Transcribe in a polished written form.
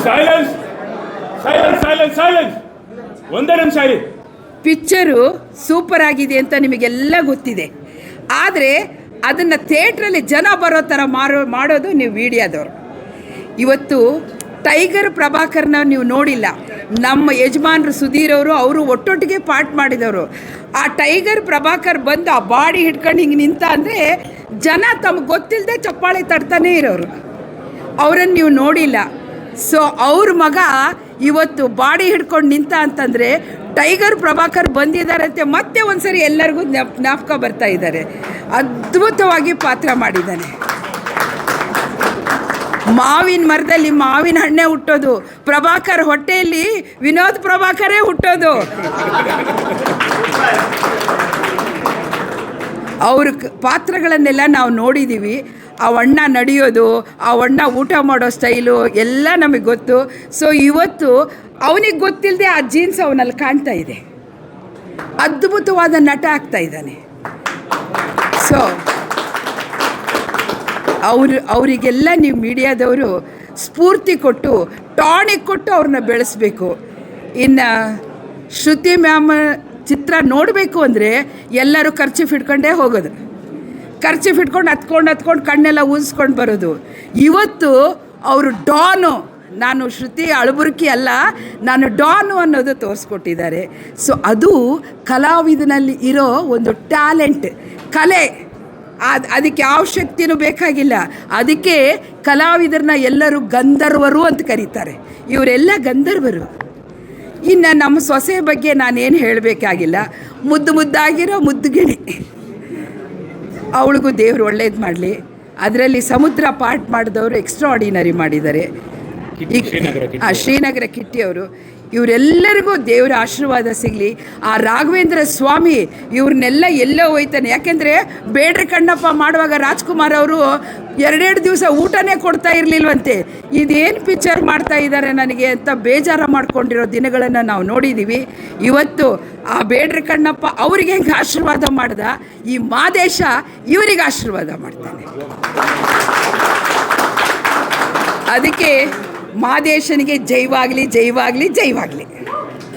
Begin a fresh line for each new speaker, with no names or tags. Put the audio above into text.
Silence silence silence silence ಒಂದೇ ನಿಮಿಷ ಇರಿ.
ಪಿಕ್ಚರು ಸೂಪರ್ ಆಗಿದೆ ಅಂತ ನಿಮಗೆಲ್ಲ ಗೊತ್ತಿದೆ, ಆದರೆ ಅದನ್ನು ಥಿಯೇಟ್ರಲ್ಲಿ ಜನ ಬರೋ ಥರ ಮಾಡೋದು ನೀವು ಮೀಡಿಯಾದವರು. ಇವತ್ತು ಟೈಗರ್ ಪ್ರಭಾಕರ್ನ ನೀವು ನೋಡಿಲ್ಲ, ನಮ್ಮ ಯಜಮಾನರು ಸುಧೀರ್ ಅವರು ಒಟ್ಟೊಟ್ಟಿಗೆ ಪಾರ್ಟ್ ಮಾಡಿದವರು. ಆ ಟೈಗರ್ ಪ್ರಭಾಕರ್ ಬಂದು ಆ ಬಾಡಿ ಹಿಡ್ಕೊಂಡು ಹಿಂಗೆ ನಿಂತ ಅಂದರೆ ಜನ ತಮಗೆ ಗೊತ್ತಿಲ್ಲದೆ ಚಪ್ಪಾಳೆ ತಡ್ತಾನೇ ಇರೋರು. ಅವರನ್ನು ನೀವು ನೋಡಿಲ್ಲ. ಸೊ ಅವ್ರ ಮಗ ಇವತ್ತು ಬಾಡಿ ಹಿಡ್ಕೊಂಡು ನಿಂತ ಅಂತಂದರೆ ಟೈಗರ್ ಪ್ರಭಾಕರ್ ಬಂದಿದ್ದಾರಂತೆ ಮತ್ತೆ ಒಂದ್ಸರಿ ಎಲ್ಲರಿಗೂ ಜ್ಞಾಪಕ ಬರ್ತಾ ಇದ್ದಾರೆ. ಅದ್ಭುತವಾಗಿ ಪಾತ್ರ ಮಾಡಿದ್ದಾನೆ. ಮಾವಿನ ಮರದಲ್ಲಿ ಮಾವಿನ ಹಣ್ಣೆ ಹುಟ್ಟೋದು, ಪ್ರಭಾಕರ್ ಹೊಟ್ಟೆಯಲ್ಲಿ ವಿನೋದ್ ಪ್ರಭಾಕರೇ ಹುಟ್ಟೋದು. ಅವ್ರ ಪಾತ್ರಗಳನ್ನೆಲ್ಲ ನಾವು ನೋಡಿದ್ದೀವಿ. ಆ ಅಣ್ಣ ನಡೆಯೋದು, ಆ ಅಣ್ಣ ಊಟ ಮಾಡೋ ಸ್ಟೈಲು ಎಲ್ಲ ನಮಗೆ ಗೊತ್ತು. ಸೊ ಇವತ್ತು ಅವನಿಗೆ ಗೊತ್ತಿಲ್ಲದೆ ಆ ಜೀನ್ಸ್ ಅವನಲ್ಲಿ ಕಾಣ್ತಾ ಇದೆ. ಅದ್ಭುತವಾದ ನಟ ಆಗ್ತಾ ಇದ್ದಾನೆ. ಸೊ ಅವರಿಗೆಲ್ಲ ನೀವು ಮೀಡಿಯಾದವರು ಸ್ಫೂರ್ತಿ ಕೊಟ್ಟು ಟಾನಿಕ್ ಕೊಟ್ಟು ಅವ್ರನ್ನ ಬೆಳೆಸಬೇಕು. ಇನ್ನು ಶ್ರುತಿ ಮ್ಯಾಮ್ ಚಿತ್ರ ನೋಡಬೇಕು ಅಂದರೆ ಎಲ್ಲರೂ ಖರ್ಚು ಇಟ್ಕೊಂಡೇ ಹೋಗೋದು, ಖರ್ಚು ಇಟ್ಕೊಂಡು ಹತ್ಕೊಂಡು ಕಣ್ಣೆಲ್ಲ ಊದಿಸ್ಕೊಂಡು ಬರೋದು. ಇವತ್ತು ಅವರು ಡಾನು, ನಾನು ಶ್ರುತಿ ಅಳಬುರ್ಕಿ ಅಲ್ಲ, ನಾನು ಡಾನು ಅನ್ನೋದು ತೋರಿಸ್ಕೊಟ್ಟಿದ್ದಾರೆ. ಸೊ ಅದು ಕಲಾವಿದನಲ್ಲಿ ಇರೋ ಒಂದು ಟ್ಯಾಲೆಂಟ್, ಕಲೆ. ಅದಕ್ಕೆ ಯಾವ ಶಕ್ತಿನೂ ಬೇಕಾಗಿಲ್ಲ. ಅದಕ್ಕೆ ಕಲಾವಿದರನ್ನ ಎಲ್ಲರೂ ಗಂಧರ್ವರು ಅಂತ ಕರೀತಾರೆ. ಇವರೆಲ್ಲ ಗಂಧರ್ವರು. ಇನ್ನು ನಮ್ಮ ಸೊಸೆ ಬಗ್ಗೆ ನಾನೇನು ಹೇಳಬೇಕಾಗಿಲ್ಲ. ಮುದ್ದಾಗಿರೋ ಮುದ್ದುಗಿಣಿ, ಅವಳಿಗೂ ದೇವರು ಒಳ್ಳೇದು ಮಾಡಲಿ. ಅದರಲ್ಲಿ ಸಮುದ್ರ ಪಾರ್ಟ್ ಮಾಡಿದವರು ಎಕ್ಸ್ಟ್ರಾಆರ್ಡಿನರಿ ಮಾಡಿದ್ದಾರೆ. ಶ್ರೀನಗರ ಕಿಟ್ಟಿ ಅವರು. ಇವರೆಲ್ಲರಿಗೂ ದೇವರ ಆಶೀರ್ವಾದ ಸಿಗಲಿ. ಆ ರಾಘವೇಂದ್ರ ಸ್ವಾಮಿ ಇವ್ರನ್ನೆಲ್ಲ ಎಲ್ಲೋ ಹೋಯ್ತಾನೆ. ಯಾಕೆಂದರೆ ಬೇಡ್ರ ಕಣ್ಣಪ್ಪ ಮಾಡುವಾಗ ರಾಜ್ಕುಮಾರ್ ಅವರು 2 ದಿವಸ ಊಟನೇ ಕೊಡ್ತಾ ಇರಲಿಲ್ವಂತೆ. ಇದೇನು ಪಿಕ್ಚರ್ ಮಾಡ್ತಾ ಇದ್ದಾರೆ ನನಗೆ ಅಂತ ಬೇಜಾರು ಮಾಡ್ಕೊಂಡಿರೋ ದಿನಗಳನ್ನು ನಾವು ನೋಡಿದ್ದೀವಿ. ಇವತ್ತು ಆ ಬೇಡ್ರ ಕಣ್ಣಪ್ಪ ಅವರಿಗೆ ಹೆಂಗೆ ಆಶೀರ್ವಾದ ಮಾಡ್ದ, ಈ ಮಾದೇಶ ಇವರಿಗೆ ಆಶೀರ್ವಾದ ಮಾಡ್ತಾನೆ. ಅದಕ್ಕೆ ಮಾದೇಶನಿಗೆ ಜೈವಾಗಲಿ ಜೈವಾಗಲಿ ಜೈವಾಗಲಿ.